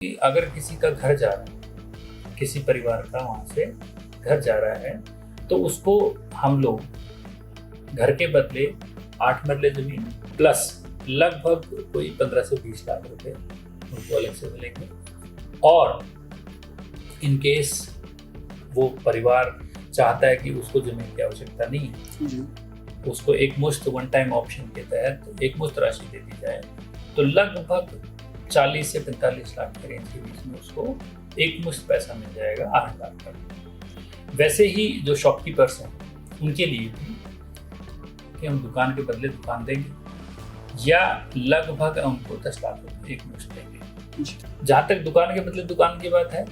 कि अगर किसी का घर जा रहा है, किसी परिवार का वहाँ से घर जा रहा है, तो उसको हम लोग घर के बदले 8 मरले ज़मीन प्लस लगभग कोई 15 से 20 लाख रुपए उनको अलग से मिलेंगे। और इन केस वो परिवार चाहता है कि उसको ज़मीन की आवश्यकता नहीं है, उसको एक मुश्त वन टाइम ऑप्शन के तहत एक मुश्त राशि दे दी जाए, तो लगभग 40 से 45 लाख के रेंज के बीच में उसको एक मुश्त पैसा मिल जाएगा 8 लाख तक। वैसे ही जो शॉपकीपर्स हैं उनके लिए भी कि हम दुकान के बदले दुकान देंगे या लगभग उनको 10 लाख रुपये एक मुश्त देंगे। जहाँ तक दुकान के बदले दुकान की बात है,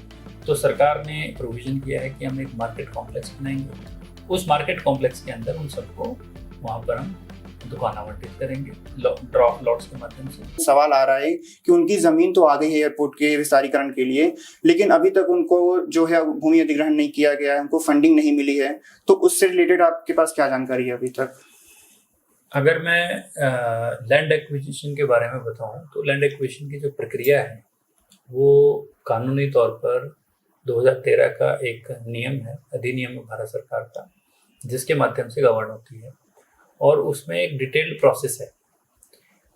तो सरकार ने प्रोविजन किया है कि हम एक मार्केट कॉम्प्लेक्स बनाएंगे। उस मार्केट कॉम्प्लेक्स के अंदर उन सबको वहाँ पर हम दुकान आवंटित करेंगे ड्रॉप लॉट्स के माध्यम से। सवाल आ रहा है कि उनकी जमीन तो आ गई है एयरपोर्ट के विस्तारीकरण के लिए, लेकिन अभी तक उनको जो है भूमि अधिग्रहण नहीं किया गया है, उनको फंडिंग नहीं मिली है। तो उससे रिलेटेड आपके पास क्या जानकारी है अभी तक? अगर मैं लैंड एक्विजिशन के बारे में बताऊं, तो लैंड एक्विजिशन की जो प्रक्रिया है वो कानूनी तौर पर 2013 का एक नियम है, अधिनियम है भारत सरकार का, जिसके माध्यम से गवर्न होती है। और उसमें एक डिटेल्ड प्रोसेस है।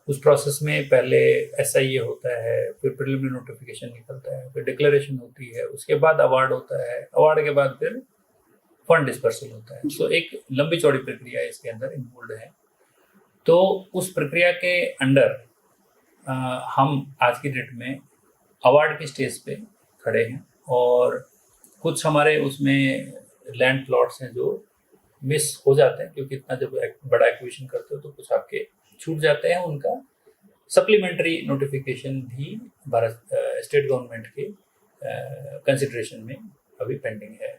उस प्रोसेस में पहले SIA होता है, फिर प्रिलिमिनरी नोटिफिकेशन निकलता है, फिर डिक्लेरेशन होती है, उसके बाद अवार्ड होता है, अवार्ड के बाद फिर फंड डिस्पर्सल होता है। तो एक लंबी चौड़ी प्रक्रिया इसके अंदर इन्वॉल्व है। तो उस प्रक्रिया के अंडर हम आज की डेट में अवार्ड के स्टेज पे खड़े हैं और कुछ हमारे उसमें लैंड प्लॉट्स हैं जो मिस हो जाते हैं, क्योंकि इतना जब बड़ा एक्विजिशन करते हो तो कुछ आपके छूट जाते हैं। उनका सप्लीमेंट्री नोटिफिकेशन भी भारत स्टेट गवर्नमेंट के कंसिडरेशन में अभी पेंडिंग है।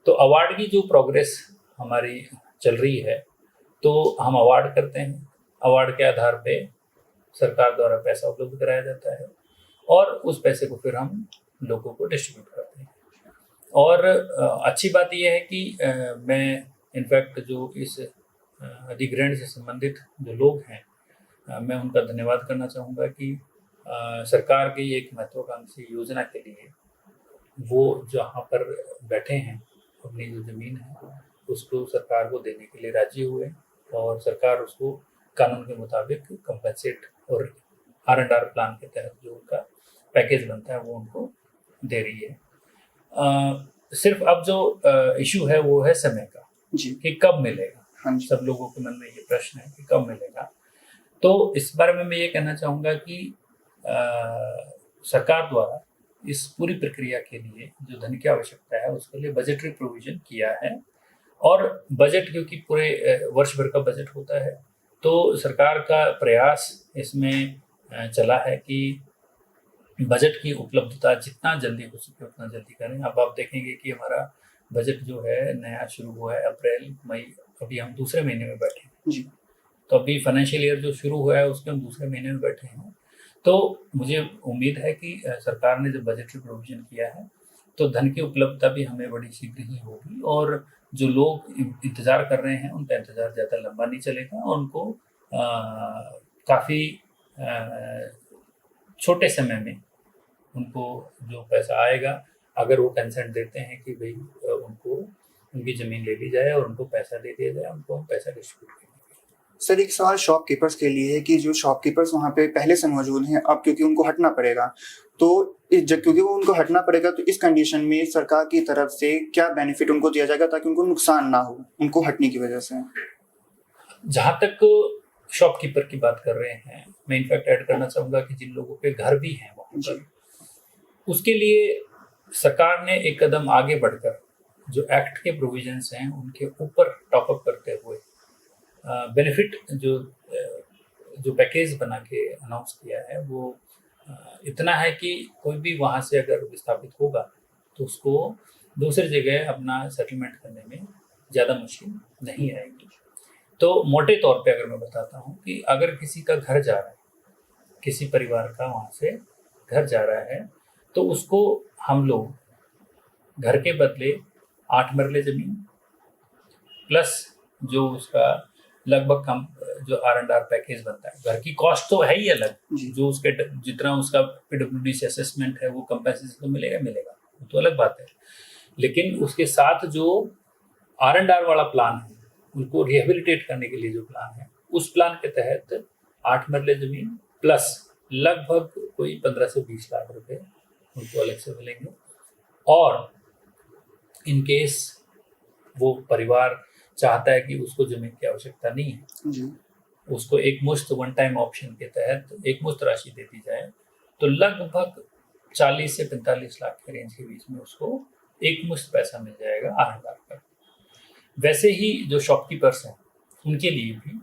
तो अवार्ड की जो प्रोग्रेस हमारी चल रही है, तो हम अवार्ड करते हैं, अवार्ड के आधार पे सरकार द्वारा पैसा उपलब्ध कराया जाता है और उस पैसे को फिर हम लोगों को डिस्ट्रीब्यूट करते हैं। और अच्छी बात यह है कि मैं इनफैक्ट जो इस अधिग्रहण से संबंधित जो लोग हैं, मैं उनका धन्यवाद करना चाहूँगा कि सरकार की एक महत्वाकांक्षी योजना के लिए वो जहाँ पर बैठे हैं, अपनी जो ज़मीन है उसको सरकार को देने के लिए राजी हुए और सरकार उसको कानून के मुताबिक कंपनसेट और R&R प्लान के तहत जो उनका पैकेज बनता है वो उनको दे रही है। सिर्फ अब जो इशू है वो है समय का कि कब मिलेगा। सब लोगों के मन में ये प्रश्न है कि कब मिलेगा। तो इस बारे में मैं ये कहना चाहूँगा कि सरकार द्वारा इस पूरी प्रक्रिया के लिए जो धन की आवश्यकता है उसके लिए बजटरी प्रोविजन किया है। और बजट क्योंकि पूरे वर्ष भर का बजट होता है, तो सरकार का प्रयास इसमें चला है कि बजट की उपलब्धता जितना जल्दी हो सके उतना जल्दी करें। अब आप देखेंगे कि हमारा बजट जो है नया शुरू हुआ है अप्रैल मई, अभी हम दूसरे महीने में बैठे हैं जी। तो अभी फाइनेंशियल ईयर जो शुरू हुआ है उसके हम दूसरे महीने में बैठे हैं। तो मुझे उम्मीद है कि सरकार ने जब बजटरी प्रोविजन किया है तो धन की उपलब्धता भी हमें बड़ी शीघ्र ही होगी और जो लोग इंतज़ार कर रहे हैं उनका इंतज़ार ज़्यादा लंबा नहीं चलेगा और उनको काफ़ी छोटे समय में उनको जो पैसा आएगा, अगर वो कंसेंट देते हैं कि भाई उनको उनकी ज़मीन ले ली जाए और उनको पैसा दे दिया जाए, उनको हम पैसा डिस्ट्रीब्यूट करेंगे। सर, एक सवाल शॉपकीपर्स के लिए है कि जो शॉपकीपर्स वहाँ पे पहले से मौजूद हैं, अब क्योंकि उनको हटना पड़ेगा, तो क्योंकि वो उनको हटना पड़ेगा, तो इस कंडीशन में सरकार की तरफ से क्या बेनिफिट उनको दिया जाएगा ताकि उनको नुकसान ना हो उनको हटने की वजह से? जहाँ तक शॉपकीपर की बात कर रहे हैं, मैं इनफैक्ट ऐड करना चाहूँगा कि जिन लोगों के घर भी हैं वहाँ पर, उसके लिए सरकार ने एक कदम आगे बढ़कर जो एक्ट के प्रोविजंस हैं उनके ऊपर टॉपअप करते हुए बेनिफिट जो पैकेज बना के अनाउंस किया है वो इतना है कि कोई भी वहाँ से अगर विस्थापित होगा तो उसको दूसरी जगह अपना सेटलमेंट करने में ज़्यादा मुश्किल नहीं आएगी। तो मोटे तौर पे अगर मैं बताता हूँ कि अगर किसी का घर जा रहा है, किसी परिवार का वहाँ से घर जा रहा है, तो उसको हम लोग घर के बदले 8 मरले ज़मीन प्लस जो उसका लगभग कम जो R&R पैकेज बनता है। घर की कॉस्ट तो है ही अलग, जी। जो उसके जितना उसका PWD से असेसमेंट है वो कंपेंसेशन तो मिलेगा मिलेगा, वो तो अलग बात है। लेकिन उसके साथ जो R&R वाला प्लान है, उनको रिहेबिलिटेट करने के लिए जो प्लान है, उस प्लान के तहत 8 मरले जमीन प्लस लगभग कोई 15 से 20 लाख रुपए उनको अलग से मिलेंगे। और इन केस वो परिवार चाहता है कि उसको जमीन की आवश्यकता नहीं है, जी। उसको एक मुश्त वन टाइम ऑप्शन के तहत एक मुश्त राशि दे दी जाए, तो लगभग 40 से 45 लाख के रेंज के बीच में उसको एक मुश्त पैसा मिल जाएगा R&R का। वैसे ही जो शॉपकीपर्स हैं उनके लिए भी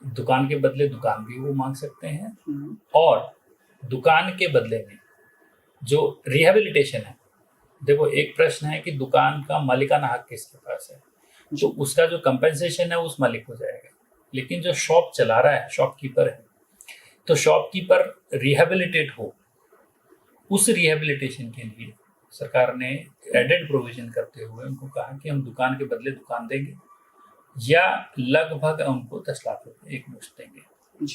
दुकान के बदले दुकान भी वो मांग सकते हैं, और दुकान के बदले में जो रिहेबिलिटेशन है, देखो एक प्रश्न है कि दुकान का मालिकाना हक किसके पास है, तो उसका जो कंपेंसेशन है उस मालिक को जाएगा। लेकिन जो शॉप चला रहा है, शॉपकीपर है, तो शॉपकीपर रिहेबिलिटेट हो, उस रिहेबिलिटेशन के लिए सरकार ने एडेड प्रोविजन करते हुए उनको कहा कि हम दुकान के बदले दुकान देंगे या लगभग उनको 10 लाख रुपए एक मुश्त देंगे।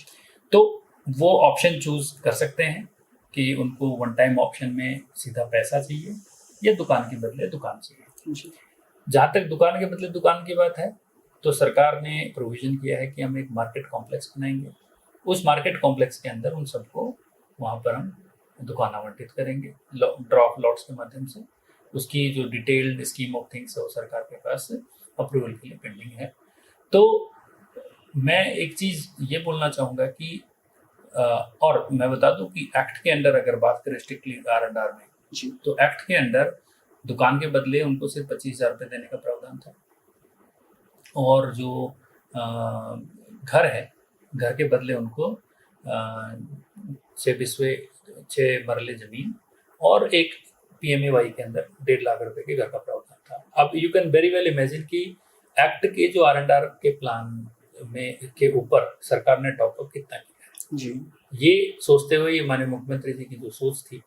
तो वो ऑप्शन चूज कर सकते हैं कि उनको वन टाइम ऑप्शन में सीधा पैसा चाहिए या दुकान के बदले दुकान चाहिए। जहाँ तक दुकान के बदले दुकान की बात है, तो सरकार ने प्रोविजन किया है कि हम एक मार्केट कॉम्प्लेक्स बनाएंगे। उस मार्केट कॉम्प्लेक्स के अंदर उन सबको वहाँ पर हम दुकान आवंटित करेंगे ड्रॉप लॉट्स के माध्यम से। उसकी जो डिटेल्ड स्कीम ऑफ थिंग्स है वो सरकार के पास अप्रूवल के लिए पेंडिंग है। तो मैं एक चीज़ ये बोलना चाहूँगा कि और मैं बता दूं कि एक्ट के अंडर अगर बात करें स्ट्रिक्टली R&R में जी, तो एक्ट के अंडर दुकान के बदले उनको सिर्फ 25,000 रुपये देने का प्रावधान था, और जो घर है, घर के बदले उनको 6 मरले जमीन और एक PMAY के अंदर 1.5 लाख रुपए के घर का प्रावधान था। अब you can very well imagine कि एक्ट के जो R&R के प्लान में के ऊपर सरकार ने टॉपअप कितना किया जी। ये सोचते हुए ये माननीय मुख्यमंत्री जी की जो सोच थी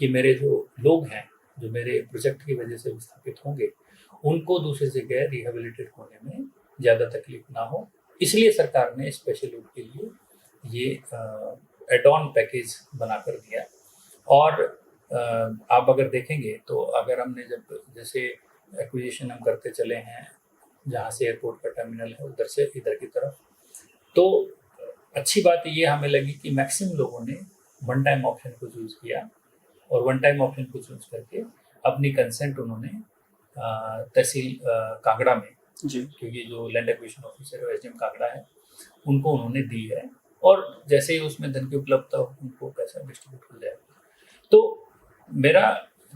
कि मेरे जो लोग हैं, जो मेरे प्रोजेक्ट की वजह से विस्थापित होंगे, उनको दूसरी जगह रिहेबिलिटेट होने में ज़्यादा तकलीफ ना हो, इसलिए सरकार ने स्पेशल उनके लिए ये एड ऑन पैकेज बनाकर दिया। और आप अगर देखेंगे तो अगर हमने जब जैसे एक्विजिशन हम करते चले हैं, जहाँ से एयरपोर्ट का टर्मिनल है उधर से इधर की तरफ, तो अच्छी बात ये हमें लगी कि मैक्सिमम लोगों ने वन टाइम ऑप्शन को चूज़ किया, और वन टाइम ऑप्शन को चूज करके अपनी कंसेंट उन्होंने तहसील कांगड़ा में जी, क्योंकि जो लैंड एक्विजिशन ऑफिसर है SDM कांगड़ा है, उनको उन्होंने दी है, और जैसे ही उसमें धन की उपलब्धता हो उनको पैसा डिस्ट्रीब्यूट हो जाएगा। तो मेरा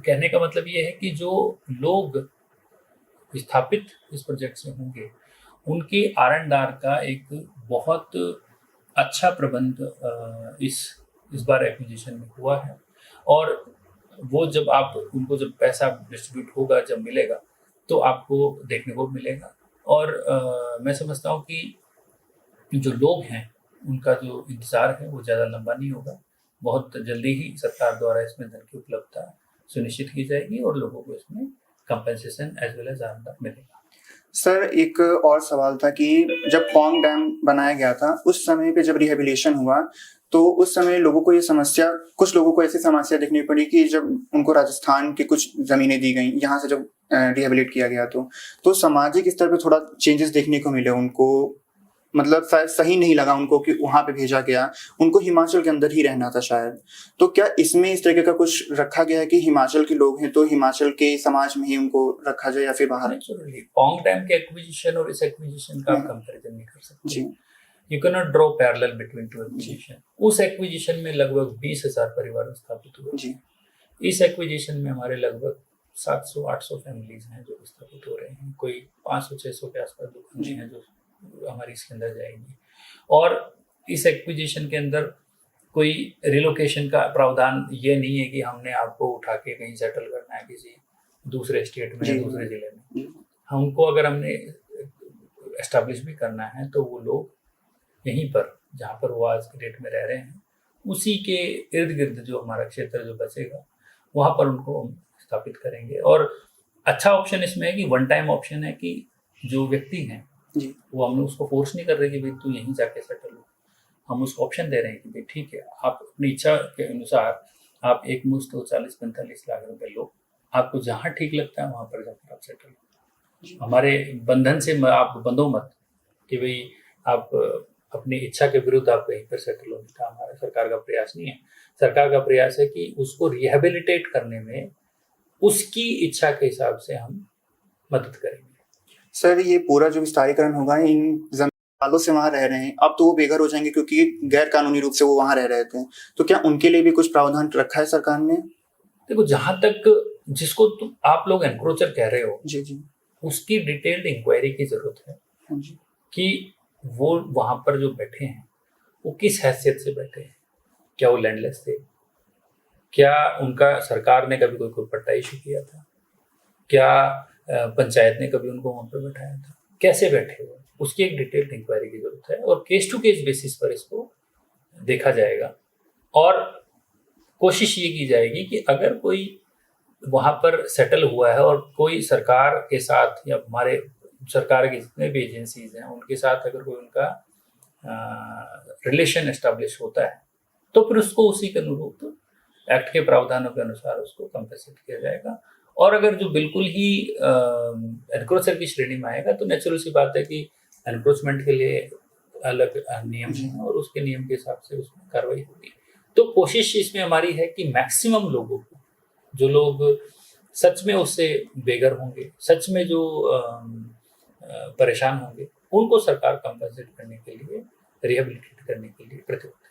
कहने का मतलब ये है कि जो लोग विस्थापित इस प्रोजेक्ट से होंगे, उनकी R&R का एक बहुत अच्छा प्रबंध इस बार एक्विजिशन में हुआ है, और वो जब आप उनको जब पैसा डिस्ट्रीब्यूट होगा, जब मिलेगा, तो आपको देखने को मिलेगा। और मैं समझता हूँ कि जो लोग हैं उनका जो इंतज़ार है वो ज़्यादा लंबा नहीं होगा, बहुत जल्दी ही सरकार द्वारा इसमें धन की उपलब्धता सुनिश्चित की जाएगी और लोगों को इसमें compensation as well as R&R मिलेगा। सर, एक और सवाल था कि जब पौंग डैम बनाया गया था, उस समय पे जब रिहेबिलिटेशन हुआ, तो उस समय लोगों को ये समस्या, कुछ लोगों को ऐसी समस्या देखनी पड़ी कि जब उनको राजस्थान की कुछ ज़मीनें दी गई, यहाँ से जब रिहेबिलिट किया गया, तो सामाजिक स्तर पे थोड़ा चेंजेस देखने को मिले उनको, मतलब शायद सही नहीं लगा उनको कि वहाँ पे भेजा गया, उनको हिमाचल के अंदर ही रहना था शायद। तो क्या इसमें इस तरीके का कुछ रखा गया है कि हिमाचल के लोग हैं तो हिमाचल के समाज में ही उनको रखा जाए या फिर बाहर? पौंग डैम के एक्विजिशन और इस एक्विजिशन का कंपैरिजन नहीं कर सकते जी। You can not draw parallel between two acquisition. उस एक्विजिशन में लगभग 20,000 परिवार स्थापित हुए जी। इस एक्विजिशन में हमारे लगभग 700-800 फैमिलीज हैं जो स्थापित हो रहे हैं, कोई 500-600 के आसपास दुकानें हैं जो हमारी इसके अंदर जाएंगी। और इस एक्विजिशन के अंदर कोई रिलोकेशन का प्रावधान ये नहीं है कि हमने आपको उठा के कहीं सेटल करना है किसी दूसरे स्टेट में या दूसरे जिले में। हमको अगर हमने एस्टैब्लिश भी करना है तो वो लोग यहीं पर, जहाँ पर वो आज के डेट में रह रहे हैं, उसी के इर्द गिर्द जो हमारा क्षेत्र जो बचेगा वहाँ पर उनको हम स्थापित करेंगे। और अच्छा ऑप्शन इसमें है कि वन टाइम ऑप्शन है कि जो व्यक्ति हैं जी वो हमने उसको फोर्स नहीं कर रहे कि भाई तू यहीं जाके सेटल हो। हम उसको ऑप्शन दे रहे हैं कि भाई ठीक है, आप अपनी इच्छा के अनुसार आप एक मुश्त 40-45 लाख रुपए लो, आपको जहाँ ठीक लगता है वहाँ पर जाकर आप सेटल हो। हमारे बंधन से आप बंधो मत कि भाई आप अपनी इच्छा के विरुद्ध आप कहीं पर सेटल हो। हमारा सरकार का प्रयास नहीं है। सरकार का प्रयास है कि उसको रिहेबिलिटेट करने में उसकी इच्छा के हिसाब से हम मदद करेंगे। सर, ये पूरा जो विस्तारीकरण होगा इन सालों से वहाँ रह रहे हैं, अब तो वो बेघर हो जाएंगे क्योंकि गैर कानूनी रूप से वो वहाँ रह रहे थे, तो क्या उनके लिए भी कुछ प्रावधान रखा है सरकार ने? देखो, जहां तक जिसको तुम आप लोग एनक्रोचर कह रहे हो, जी जी। उसकी डिटेल्ड इंक्वायरी की जरूरत है हाँ जी। कि वो वहां पर जो बैठे हैं वो किस हैसियत से बैठे हैं। क्या वो लैंडलेस थे? क्या उनका सरकार ने कभी कोई पट्टा इशू किया था? क्या पंचायत ने कभी उनको वहां पर बैठाया था? कैसे बैठे हो, उसकी एक डिटेल्ड इंक्वायरी की जरूरत है और केस टू केस बेसिस पर इसको देखा जाएगा। और कोशिश ये की जाएगी कि अगर कोई वहां पर सेटल हुआ है और कोई सरकार के साथ या हमारे सरकार की जितने भी एजेंसीज हैं उनके साथ अगर कोई उनका रिलेशन एस्टेब्लिश होता है, तो फिर उसको उसी के अनुरूप एक्ट के प्रावधानों के अनुसार उसको कंपेंसेट किया जाएगा। और अगर जो बिल्कुल ही एनक्रोचर की श्रेणी में आएगा, तो नेचुरल सी बात है कि एनक्रोचमेंट के लिए अलग नियम है और उसके नियम के हिसाब से उसमें कार्रवाई होगी। तो कोशिश इसमें हमारी है कि मैक्सिमम लोगों को, जो लोग सच में उससे बेघर होंगे, सच में जो परेशान होंगे, उनको सरकार कंपनसेट करने के लिए, रिहेबिलिटेट करने के लिए प्रतिबद्ध है।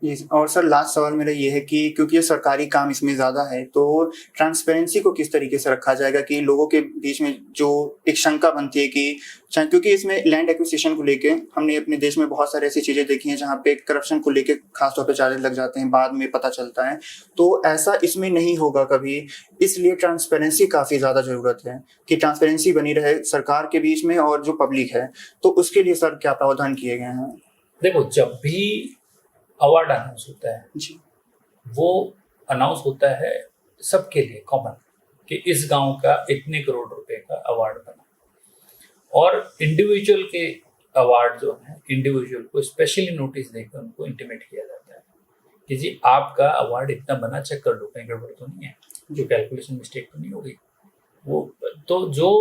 जी। और सर, लास्ट सवाल मेरा ये है कि क्योंकि ये सरकारी काम इसमें ज़्यादा है, तो ट्रांसपेरेंसी को किस तरीके से रखा जाएगा कि लोगों के बीच में जो एक शंका बनती है कि क्योंकि इसमें लैंड एक्विजिशन को लेके हमने अपने देश में बहुत सारी ऐसी चीज़ें देखी हैं जहाँ पे करप्शन को लेके खासतौर पे चार्जेस लग जाते हैं, बाद में पता चलता है, तो ऐसा इसमें नहीं होगा कभी। इसलिए ट्रांसपेरेंसी काफ़ी ज़्यादा ज़रूरत है कि ट्रांसपेरेंसी बनी रहे सरकार के बीच में और जो पब्लिक है, तो उसके लिए सर क्या प्रावधान किए गए हैं? देखो, जब भी अवार्ड अनाउंस होता है जी। वो अनाउंस होता है सबके लिए कॉमन कि इस गांव का इतने करोड़ रुपए का अवार्ड बना, और इंडिविजुअल के अवार्ड जो है इंडिविजुअल को स्पेशली नोटिस देकर उनको इंटीमेट किया जाता है कि जी आपका अवार्ड इतना बना, चेक कर लो कहीं गड़बड़ तो नहीं है, जो कैलकुलेशन मिस्टेक तो नहीं होगी। वो तो जो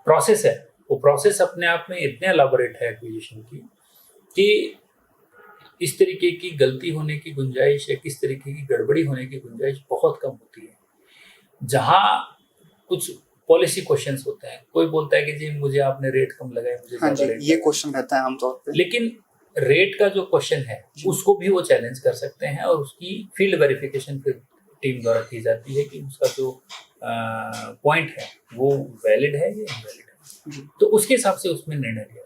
प्रोसेस है वो प्रोसेस अपने आप में इतने एलाबोरेट है एक्विजिशन की कि इस तरीके की गलती होने की गुंजाइश या किस तरीके की गड़बड़ी होने की गुंजाइश बहुत कम होती है। जहाँ कुछ पॉलिसी क्वेश्चंस होते हैं, कोई बोलता है कि जी मुझे आपने रेट कम लगाया, मुझे हाँ ज्यादा जी, रेट ये क्वेश्चन रहता है आमतौर पे। लेकिन रेट का जो क्वेश्चन है उसको भी वो चैलेंज कर सकते हैं और उसकी फील्ड वेरिफिकेशन फिर टीम द्वारा की जाती है कि उसका जो पॉइंट है वो वैलिड है या इनवैलिड है, तो उसके हिसाब से उसमें निर्णय लिया